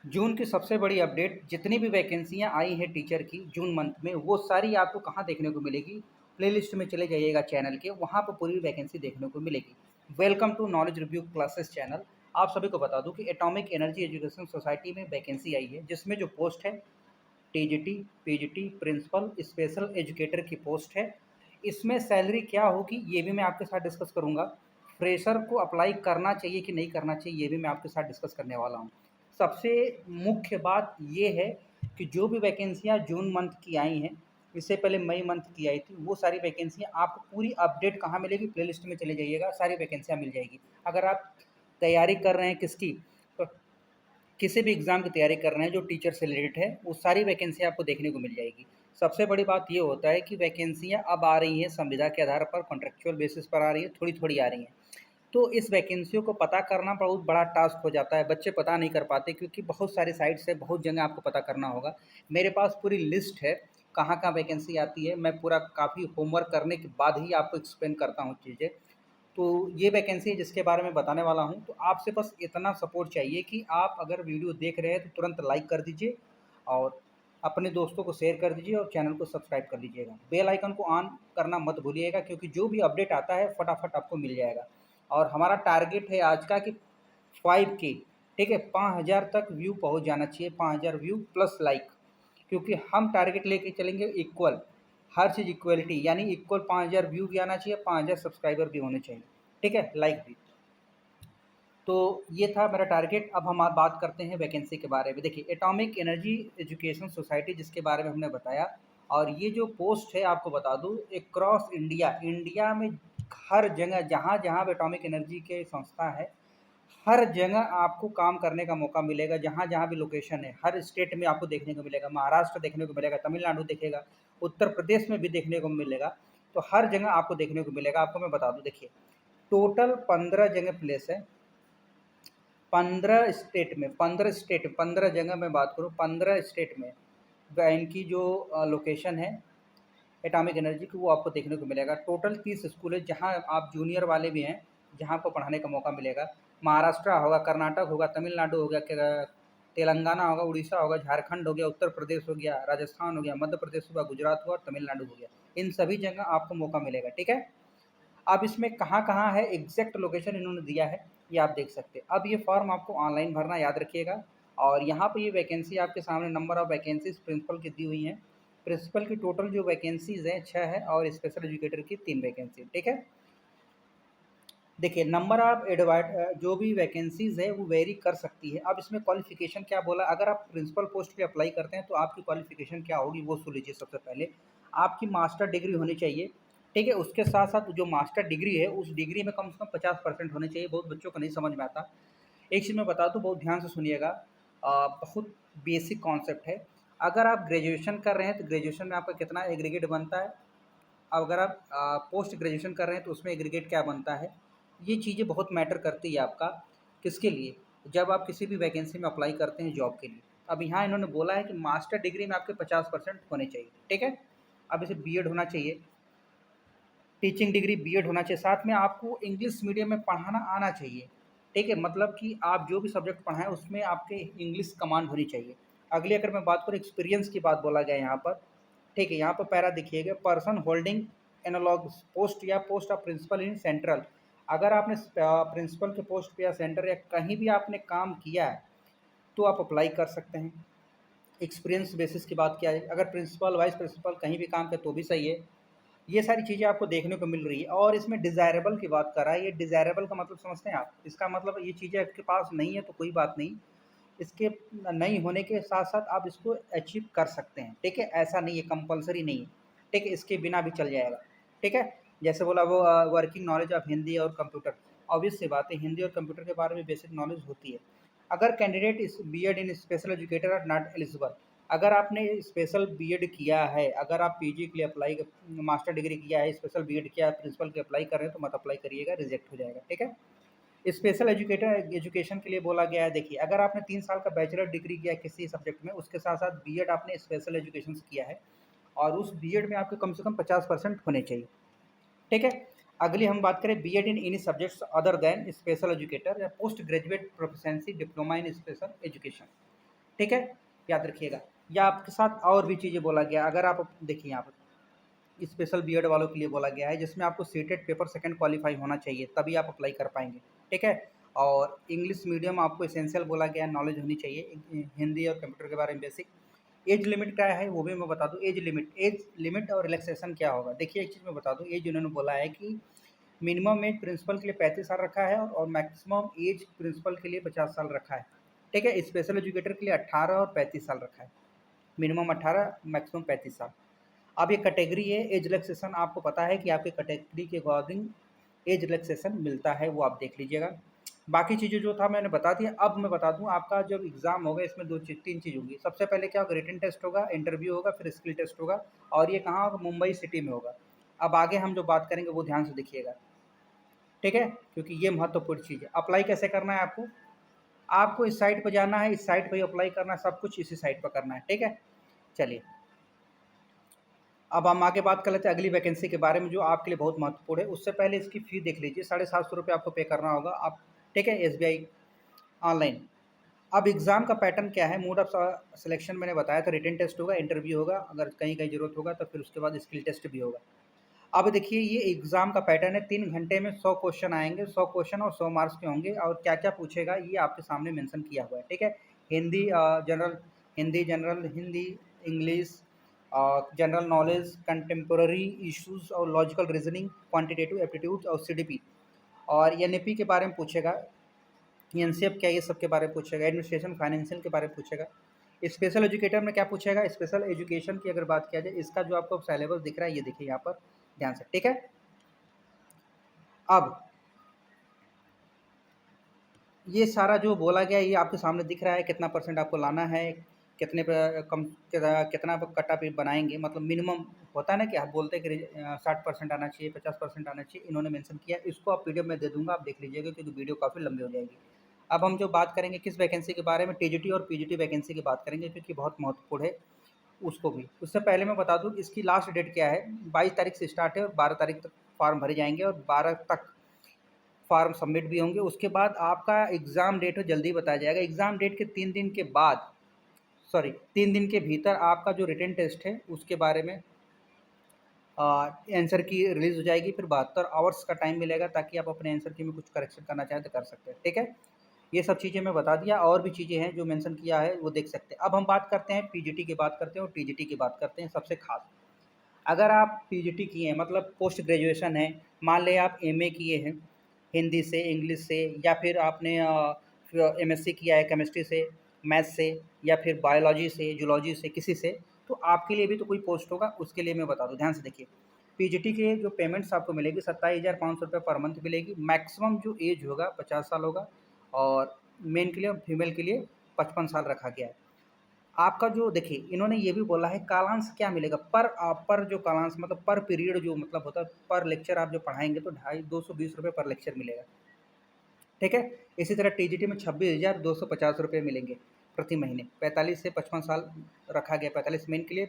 जून की सबसे बड़ी अपडेट, जितनी भी वैकेंसियाँ आई हैं टीचर की जून मंथ में, वो सारी आपको कहाँ देखने को मिलेगी? प्लेलिस्ट में चले जाइएगा चैनल के, वहाँ पर पूरी वैकेंसी देखने को मिलेगी। Welcome to Knowledge Review Classes channel. आप सभी को बता दूँ कि एटॉमिक एनर्जी एजुकेशन सोसाइटी में वैकेंसी आई है, जिसमें जो पोस्ट है TGT, PGT, principal, special educator की पोस्ट है। इसमें सैलरी क्या होगी ये भी मैं आपके साथ डिस्कस करूँगा। फ्रेशर को अप्लाई करना चाहिए कि नहीं करना चाहिए ये भी मैं आपके साथ डिस्कस करने वाला हूँ। सबसे मुख्य बात ये है कि जो भी वैकेंसियाँ जून मंथ की आई हैं, इससे पहले मई मंथ की आई थी, वो सारी वैकेंसियाँ आपको पूरी अपडेट कहाँ मिलेगी? प्लेलिस्ट में चले जाइएगा, सारी वैकेंसियाँ मिल जाएगी। अगर आप तैयारी कर रहे हैं किसकी, तो किसी भी एग्ज़ाम की तैयारी कर रहे हैं जो टीचर से रिलेटेड है, वो सारी वैकेंसी आपको देखने को मिल जाएगी। सबसे बड़ी बात ये होता है कि वैकेंसियाँ अब आ रही हैं संविदा के आधार पर, कॉन्ट्रेक्चुअल बेसिस पर आ रही है, थोड़ी-थोड़ी आ रही हैं। तो इस वैकेंसियों को पता करना बहुत बड़ा टास्क हो जाता है, बच्चे पता नहीं कर पाते क्योंकि बहुत सारी साइट्स है, बहुत जगह आपको पता करना होगा। मेरे पास पूरी लिस्ट है, कहाँ-कहाँ वैकेंसी आती है, मैं पूरा काफ़ी होमवर्क करने के बाद ही आपको एक्सप्लेन करता हूँ चीज़ें। तो ये वैकेंसी है जिसके बारे में बताने वाला हूँ, तो आपसे बस इतना सपोर्ट चाहिए कि आप अगर वीडियो देख रहे हैं तो तुरंत लाइक कर दीजिए और अपने दोस्तों को शेयर कर दीजिए और चैनल को सब्सक्राइब कर लीजिएगा। बेल आइकन को ऑन करना मत भूलिएगा क्योंकि जो भी अपडेट आता है फटाफट आपको मिल जाएगा। और हमारा टारगेट है आज का कि 5K, ठीक है, 5000 तक व्यू पहुँच जाना चाहिए, 5000 व्यू प्लस लाइक, क्योंकि हम टारगेट लेके चलेंगे इक्वल, हर चीज़ इक्वलिटी, यानी इक्वल 5000 व्यू भी आना चाहिए, 5000 सब्सक्राइबर भी होने चाहिए, ठीक है, लाइक भी। तो ये था मेरा टारगेट। अब हम आप बात करते हैं वैकेंसी के बारे में। देखिए, एटॉमिक एनर्जी एजुकेशन सोसाइटी जिसके बारे में हमने बताया, और ये जो पोस्ट है आपको बता दूँ, अक्रॉस इंडिया, इंडिया में हर जगह जहाँ-जहाँ पे एटॉमिक एनर्जी के संस्था है, हर जगह आपको काम करने का मौका मिलेगा, जहाँ-जहाँ भी लोकेशन है, हर स्टेट में आपको देखने को मिलेगा। महाराष्ट्र देखने को मिलेगा, तमिलनाडु दिखेगा, उत्तर प्रदेश में भी देखने को मिलेगा, तो हर जगह आपको देखने को मिलेगा। आपको मैं बता दूँ, देखिए, टोटल 15 जगह प्लेस है, 15 स्टेट में, 15 स्टेट, 15 जगह मैं बात करूँ, 15 स्टेट में इनकी जो लोकेशन है एटॉमिक एनर्जी की, वो आपको देखने को मिलेगा। टोटल 30 स्कूल है जहाँ आप जूनियर वाले भी हैं, जहाँ आपको पढ़ाने का मौका मिलेगा। महाराष्ट्र होगा, कर्नाटक होगा, तमिलनाडु हो गया, तेलंगाना होगा, उड़ीसा होगा, झारखंड हो गया, उत्तर प्रदेश हो गया, राजस्थान हो गया, मध्य प्रदेश हुआ, गुजरात हुआ और तमिलनाडु हो गया। इन सभी जगह आपको मौका मिलेगा, ठीक है। अब इसमें कहाँ-कहाँ है एग्ज़ैक्ट लोकेशन इन्होंने दिया है, ये आप देख सकते हैं। अब ये फॉर्म आपको ऑनलाइन भरना याद रखिएगा, और यहाँ पे ये वैकेंसी आपके सामने नंबर ऑफ वैकेंसीज़ प्रिंसिपल की दी हुई हैं। प्रिंसिपल की टोटल जो वैकेंसीज़ हैं 6 है और स्पेशल एजुकेटर की 3 वैकेंसी, ठीक है। देखिए, नंबर ऑफ जो भी वैकेंसीज़ है वो वेरी कर सकती है। अब इसमें क्वालिफ़िकेशन क्या बोला, अगर आप प्रिंसिपल पोस्ट पे अप्लाई करते हैं तो आपकी क्वालिफ़िकेशन क्या होगी वो सुन लीजिए सबसे पहले। आपकी मास्टर डिग्री होनी चाहिए, ठीक है। उसके साथ-साथ जो मास्टर डिग्री है उस डिग्री में कम से कम 50% होने चाहिए, बहुत बच्चों को नहीं समझ में आता। एक चीज़ मैं बता दूँ, बहुत ध्यान से सुनिएगा, बहुत बेसिक कॉन्सेप्ट है। अगर आप ग्रेजुएशन कर रहे हैं तो ग्रेजुएशन में आपका कितना एग्रीगेट बनता है, अगर आप पोस्ट ग्रेजुएशन कर रहे हैं तो उसमें एग्रीगेट क्या बनता है, ये चीज़ें बहुत मैटर करती है आपका, किसके लिए, जब आप किसी भी वैकेंसी में अप्लाई करते हैं जॉब के लिए। अब यहाँ इन्होंने बोला है कि मास्टर डिग्री में आपके 50% होने चाहिए, ठीक है। अब इसे बीएड होना चाहिए, टीचिंग डिग्री बीएड होना चाहिए, साथ में आपको इंग्लिश मीडियम में पढ़ाना आना चाहिए, ठीक है। मतलब कि आप जो भी सब्जेक्ट पढ़ाएँ उसमें आपके इंग्लिश कमांड होनी चाहिए। अगली अगर मैं बात करूँ एक्सपीरियंस की, बात बोला गया है यहाँ पर, ठीक है। यहाँ पर पैरा देखिएगा, पर्सन होल्डिंग एनालॉग पोस्ट या post of principal in central. अगर आपने प्रिंसिपल के पोस्ट पे या सेंटर या कहीं भी आपने काम किया है तो आप अप्लाई कर सकते हैं। एक्सपीरियंस बेसिस की बात किया है, अगर प्रिंसिपल वाइस प्रिंसिपल कहीं भी काम किया तो भी सही है। ये सारी चीज़ें आपको देखने को मिल रही है। और इसमें डिज़ायरेबल की बात कर रहा है, ये डिज़ायरेबल का मतलब समझते हैं आप? इसका मतलब ये चीज़ें आपके पास नहीं है तो कोई बात नहीं, इसके नहीं होने के साथ-साथ आप इसको अचीव कर सकते हैं, ठीक है? ऐसा नहीं है, कंपल्सरी नहीं है, ठीक है? इसके बिना भी चल जाएगा, ठीक है? जैसे बोला वो वर्किंग नॉलेज ऑफ हिंदी और कंप्यूटर, ऑब्वियस सी बात है, हिंदी और कंप्यूटर के बारे में बेसिक नॉलेज होती है। अगर कैंडिडेट इस BEd in special educator are not eligible, अगर आपने स्पेशल बीएड किया है, अगर आप पीजी के लिए अप्लाई, मास्टर डिग्री किया है, स्पेशल बीएड किया है, प्रिंसिपल के अप्लाई कर रहे हैं तो मत अप्लाई करिएगा, रिजेक्ट हो जाएगा, ठीक है? स्पेशल एजुकेटर एजुकेशन के लिए बोला गया है, देखिए, अगर आपने 3 साल का बैचलर डिग्री किया है किसी सब्जेक्ट में, उसके साथ-साथ बीएड आपने स्पेशल एजुकेशन से किया है और उस बीएड में आपके कम से कम 50% होने चाहिए, ठीक है? अगली हम बात करें B Ed in any subjects other than special educator या post graduate proficiency diploma in special education. ठीक है, याद रखिएगा। या आपके साथ और भी चीज़ें बोला गया, अगर आप देखिए यहाँ पर स्पेशल बीएड वालों के लिए बोला गया है, जिसमें आपको सीटेट पेपर सेकंड क्वालीफाई होना चाहिए, तभी आप अप्लाई कर पाएंगे। ठीक है, और इंग्लिश मीडियम आपको एसेंशियल बोला गया है, नॉलेज होनी चाहिए हिंदी और कंप्यूटर के बारे में बेसिक। एज लिमिट क्या है वो भी मैं बता दूँ। एज लिमिट और रिलैक्सेशन क्या होगा, देखिए एक चीज़ मैं बता दूँ। एज उन्होंने बोला है कि मिनिमम एज प्रिंसिपल के लिए 35 साल रखा है और मैक्सिमम एज प्रिंसिपल के लिए 50 साल रखा है। ठीक है, स्पेशल एजुकेटर के लिए 18 और 35 साल रखा है। मिनिमम 18, मैक्सिमम 35 साल। अब ये कैटेगरी है, एज रिलैक्सेशन आपको पता है कि आपके कैटेगरी के अकॉर्डिंग एज रिलैक्सेशन मिलता है, वो आप देख लीजिएगा। बाकी चीज़ें जो था मैंने बता दिया। अब मैं बता दूँ, आपका जब एग्ज़ाम होगा इसमें 3 चीज़ होंगी। सबसे पहले क्या होगा, रिटन टेस्ट होगा, इंटरव्यू होगा, फिर स्किल टेस्ट होगा, और ये कहाँ होगा, मुंबई सिटी में होगा। अब आगे हम जो बात करेंगे वो ध्यान से देखिएगा। ठीक है, क्योंकि ये महत्वपूर्ण चीज़ है। अप्लाई कैसे करना है आपको, आपको इस साइट पर जाना है, इस साइट पर ही अप्लाई करना है, सब कुछ इसी साइट पर करना है। ठीक है, चलिए अब हम आगे बात कर लेते हैं अगली वैकेंसी के बारे में, जो आपके लिए बहुत महत्वपूर्ण है। उससे पहले इसकी फ़ी देख लीजिए, 750 आपको पे करना होगा आप। ठीक है, एसबीआई ऑनलाइन। अब एग्ज़ाम का पैटर्न क्या है, मोड ऑफ सिलेक्शन मैंने बताया था, रिटन टेस्ट होगा, इंटरव्यू होगा, अगर कहीं कहीं ज़रूरत होगा तो फिर उसके बाद स्किल टेस्ट भी होगा। अब देखिए ये एग्ज़ाम का पैटर्न है, 3 घंटे में 100 क्वेश्चन आएंगे, 100 क्वेश्चन और 100 मार्क्स के होंगे, और क्या क्या पूछेगा ये आपके सामने मेंशन किया हुआ है। ठीक है, Hindi general, Hindi, English, general knowledge, contemporary issues और लॉजिकल रीजनिंग, क्वांटिटेटिव एप्टीट्यूड और सीडीपी, और एनईपी के बारे में पूछेगा, एनसीएफ क्या, ये सब के बारे में पूछेगा, एडमिनिस्ट्रेशन फाइनेंशियल के बारे में पूछेगा। स्पेशल एजुकेटर में क्या पूछेगा, स्पेशल एजुकेशन की अगर बात किया जाए, इसका जो आपको सिलेबस दिख रहा है ये देखिए यहाँ पर ध्यान से। ठीक है, अब ये सारा जो बोला गया ये आपके सामने दिख रहा है, कितना परसेंट आपको लाना है, कितने पे कम, कितना कट ऑफ बनाएंगे, मतलब मिनिमम होता है ना कि आप बोलते हैं कि 60% आना चाहिए, 50% आना चाहिए, इन्होंने मेंशन किया। इसको आप पीडीएफ में दे दूंगा, आप देख लीजिएगा क्योंकि वीडियो काफ़ी लंबी हो जाएगी। अब हम जो बात करेंगे किस वैकेंसी के बारे में, टीजीटी और पीजीटी वैकेंसी की बात करेंगे, क्योंकि बहुत महत्वपूर्ण है उसको भी। उससे पहले मैं बता दूँ इसकी लास्ट डेट क्या है, 22 तारीख से स्टार्ट है और 12 तारीख तक फॉर्म भरे जाएंगे, और 12 तक फॉर्म सबमिट भी होंगे। उसके बाद आपका एग्ज़ाम डेट हो जल्दी बताया जाएगा। एग्ज़ाम डेट के 3 दिन के बाद, सॉरी 3 दिन के भीतर आपका जो रिटन टेस्ट है उसके बारे में आंसर की रिलीज़ हो जाएगी। फिर 72 आवर्स का टाइम मिलेगा, ताकि आप अपने आंसर की में कुछ करेक्शन करना चाहें तो कर सकते हैं। ठीक है, ये सब चीज़ें मैं बता दिया, और भी चीज़ें हैं जो मेंशन किया है वो देख सकते हैं। अब हम बात करते हैं पीजीटी की बात करते हैं और टीजीटी की बात करते हैं। सबसे खास, अगर आप पीजीटी किए हैं, मतलब पोस्ट ग्रेजुएशन है, मान लें आप एमए किए हैं हिंदी से, इंग्लिश से, या फिर आपने एमएससी किया है केमिस्ट्री से, मैथ्स से, या फिर बायोलॉजी से, जूलॉजी से, किसी से, तो आपके लिए भी तो कोई पोस्ट होगा। उसके लिए मैं बता दूँ, ध्यान से देखिए। पीजीटी के जो पेमेंट्स आपको मिलेगी 27,500 पर मंथ मिलेगी। मैक्सिमम जो एज होगा 50 साल होगा, और मेन के लिए और फीमेल के लिए 55 साल रखा गया है। आपका जो देखिए इन्होंने ये भी बोला है कालांश क्या मिलेगा, पर जो कालांश मतलब पर पीरियड जो मतलब होता है, पर लेक्चर आप जो पढ़ाएंगे तो 220 रुपये पर लेक्चर मिलेगा। ठीक है, इसी तरह टीजीटी में 26,250 रुपये मिलेंगे प्रति महीने। 45 से 55 साल रखा गया, 45 मेन के लिए,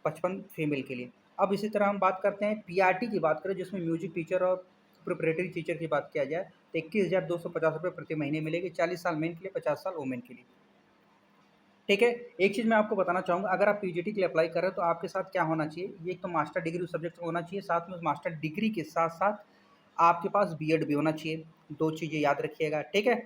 55 फीमेल के लिए। अब इसी तरह हम बात करते हैं पीआरटी की बात करें, जिसमें म्यूजिक टीचर और प्रिपरेटरी टीचर की बात किया जाए, तो 21,250 रुपये प्रति महीने मिलेगी। 40 साल मेन के लिए, 50 साल वोमेन के लिए। ठीक है, एक चीज़ मैं आपको बताना चाहूँगा, अगर आप पीजीटी के लिए अप्लाई कर रहे हो तो आपके साथ क्या होना चाहिए, ये एक तो मास्टर डिग्री उस सब्जेक्ट में होना चाहिए, साथ में उस मास्टर डिग्री के साथ साथ आपके पास बीएड भी होना चाहिए। 2 चीज़ें याद रखिएगा। ठीक है,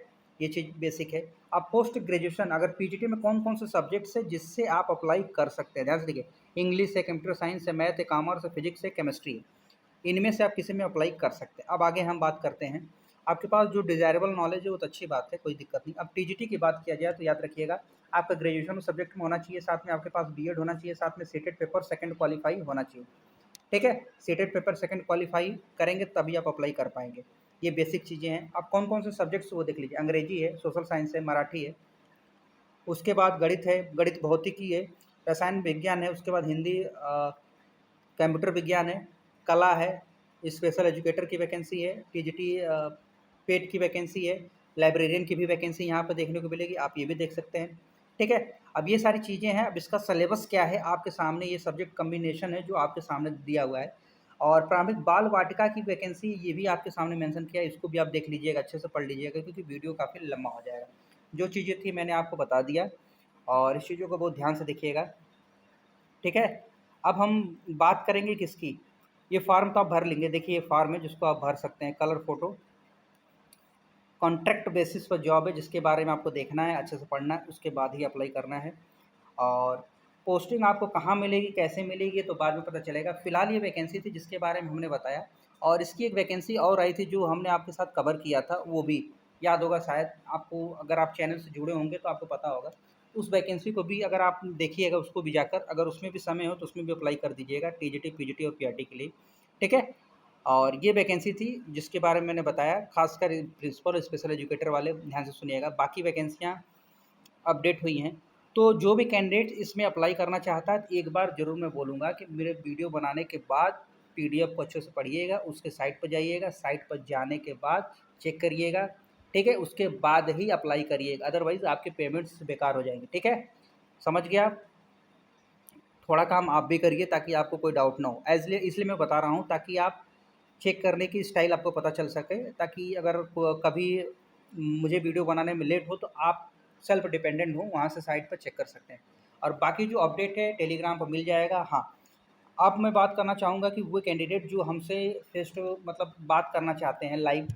ये चीज़ बेसिक है। अब पोस्ट ग्रेजुएशन, अगर पीजीटी में कौन-कौन से सब्जेक्ट्स हैं जिससे आप अप्लाई कर सकते हैं, ध्यान से देखिए। इंग्लिश है, कंप्यूटर साइंस है, मैथ है, कॉमर्स है, फिजिक्स है, केमिस्ट्री है। इनमें से आप किसी में अप्लाई कर सकते हैं। अब आगे हम बात करते हैं, आपके पास जो डिज़ायरेबल नॉलेज है वो तो अच्छी बात है, कोई दिक्कत नहीं। अब टीजीटी की बात किया जाए तो याद रखिएगा, आपका ग्रेजुएशन उस सब्जेक्ट में होना चाहिए, साथ में आपके पास बीएड होना चाहिए, साथ में सीटेट पेपर सेकंड क्वालीफाई होना चाहिए। ठीक है, सीटेट पेपर सेकंड क्वालीफाई करेंगे तभी आप अप्लाई कर पाएंगे। ये बेसिक चीज़ें हैं। अब कौन कौन से सब्जेक्ट्स वो देख लीजिए, अंग्रेजी है, सोशल साइंस है, मराठी है, उसके बाद गणित है, गणित भौतिकी है, रसायन विज्ञान है, उसके बाद हिंदी, कंप्यूटर विज्ञान है, कला है, स्पेशल एजुकेटर की वैकेंसी है, टीजीटी पेट की वैकेंसी है, लाइब्रेरियन की भी वैकेंसी यहाँ पर देखने को मिलेगी, आप ये भी देख सकते हैं। ठीक है, अब ये सारी चीज़ें हैं। अब इसका सिलेबस क्या है आपके सामने, ये सब्जेक्ट कम्बिनेशन है जो आपके सामने दिया हुआ है। और प्रारंभिक बाल वाटिका की वैकेंसी ये भी आपके सामने मेंशन किया है, इसको भी आप देख लीजिएगा, अच्छे से पढ़ लीजिएगा, क्योंकि वीडियो काफ़ी लंबा हो जाएगा। जो चीज़ें थी मैंने आपको बता दिया। और इस चीज़ों को बहुत ध्यान से देखिएगा, ठीक है। अब हम बात करेंगे किसकी, ये फॉर्म तो आप भर लेंगे, देखिए ये फॉर्म है जिसको आप भर सकते हैं, कलर फ़ोटो, कॉन्ट्रैक्ट बेसिस पर जॉब है जिसके बारे में आपको देखना है, अच्छे से पढ़ना है, उसके बाद ही अप्लाई करना है। और पोस्टिंग आपको कहाँ मिलेगी, कैसे मिलेगी, ये तो बाद में पता चलेगा। फ़िलहाल ये वैकेंसी थी जिसके बारे में हमने बताया, और इसकी एक वैकेंसी और आई थी जो हमने आपके साथ कवर किया था, वो भी याद होगा शायद आपको, अगर आप चैनल से जुड़े होंगे तो आपको पता होगा। उस वैकेंसी को भी अगर आप देखिएगा, उसको भी जाकर, अगर उसमें भी समय हो तो उसमें भी अप्लाई कर दीजिएगा, टीजीटी, पीजीटी और पीआरटी के लिए, ठीक है। और ये वैकेंसी थी जिसके बारे में मैंने बताया, खासकर प्रिंसिपल और स्पेशल एजुकेटर वाले ध्यान से सुनिएगा। बाकी वैकेंसियाँ अपडेट हुई हैं, तो जो भी कैंडिडेट इसमें अप्लाई करना चाहता है, एक बार ज़रूर मैं बोलूँगा कि मेरे वीडियो बनाने के बाद पीडीएफ को अच्छे से पढ़िएगा, उसके साइट पर जाइएगा, साइट पर जाने के बाद चेक करिएगा, ठीक है? उसके बाद ही अप्लाई करिएगा, अदरवाइज़ आपके पेमेंट्स बेकार हो जाएँगे, ठीक है? समझ गए आप? थोड़ा काम आप भी करिए ताकि आपको कोई डाउट ना हो। इसलिए मैं बता रहा हूँ ताकि आप चेक करने की स्टाइल आपको पता चल सके, ताकि अगर कभी मुझे वीडियो बनाने में लेट हो तो आप सेल्फ डिपेंडेंट हो, वहाँ से साइट पर चेक कर सकते हैं। और बाकी जो अपडेट है टेलीग्राम पर मिल जाएगा। हाँ, अब मैं बात करना चाहूँगा कि वो कैंडिडेट जो हमसे फेस टू मतलब बात करना चाहते हैं लाइव,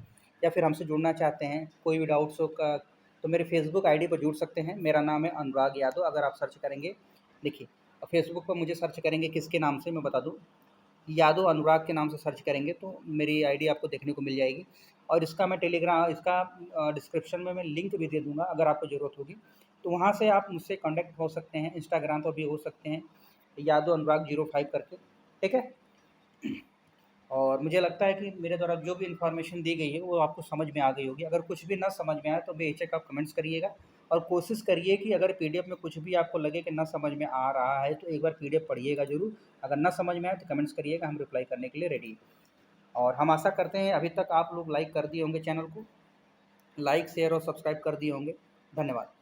या फिर हमसे जुड़ना चाहते हैं, कोई भी डाउट्स हो का, तो मेरे फेसबुक आईडी पर जुड़ सकते हैं। मेरा नाम है अनुराग यादव, अगर आप सर्च करेंगे, देखिए फेसबुक पर मुझे सर्च करेंगे किसके नाम से, मैं बता दूँ, यादव अनुराग के नाम से सर्च करेंगे तो मेरी आईडी आपको देखने को मिल जाएगी। और इसका मैं इसका डिस्क्रिप्शन में मैं लिंक भी दे दूँगा, अगर आपको ज़रूरत होगी तो वहाँ से आप मुझसे कॉन्टैक्ट हो सकते हैं, इंस्टाग्राम पर भी हो सकते हैं, यादव अनुराग 05 करके, ठीक है। और मुझे लगता है कि मेरे द्वारा जो भी इन्फॉर्मेशन दी गई है वो आपको समझ में आ गई होगी। अगर कुछ भी ना समझ में आए तो बेहिचक आप कमेंट्स करिएगा, और कोशिश करिए कि अगर पीडीएफ में कुछ भी आपको लगे कि ना समझ में आ रहा है तो एक बार पीडीएफ पढ़िएगा ज़रूर। अगर ना समझ में आए तो कमेंट्स करिएगा, हम रिप्लाई करने के लिए रेडी हैं। और हम आशा करते हैं अभी तक आप लोग लाइक कर दिए होंगे चैनल को, लाइक, शेयर और सब्सक्राइब कर दिए होंगे। धन्यवाद।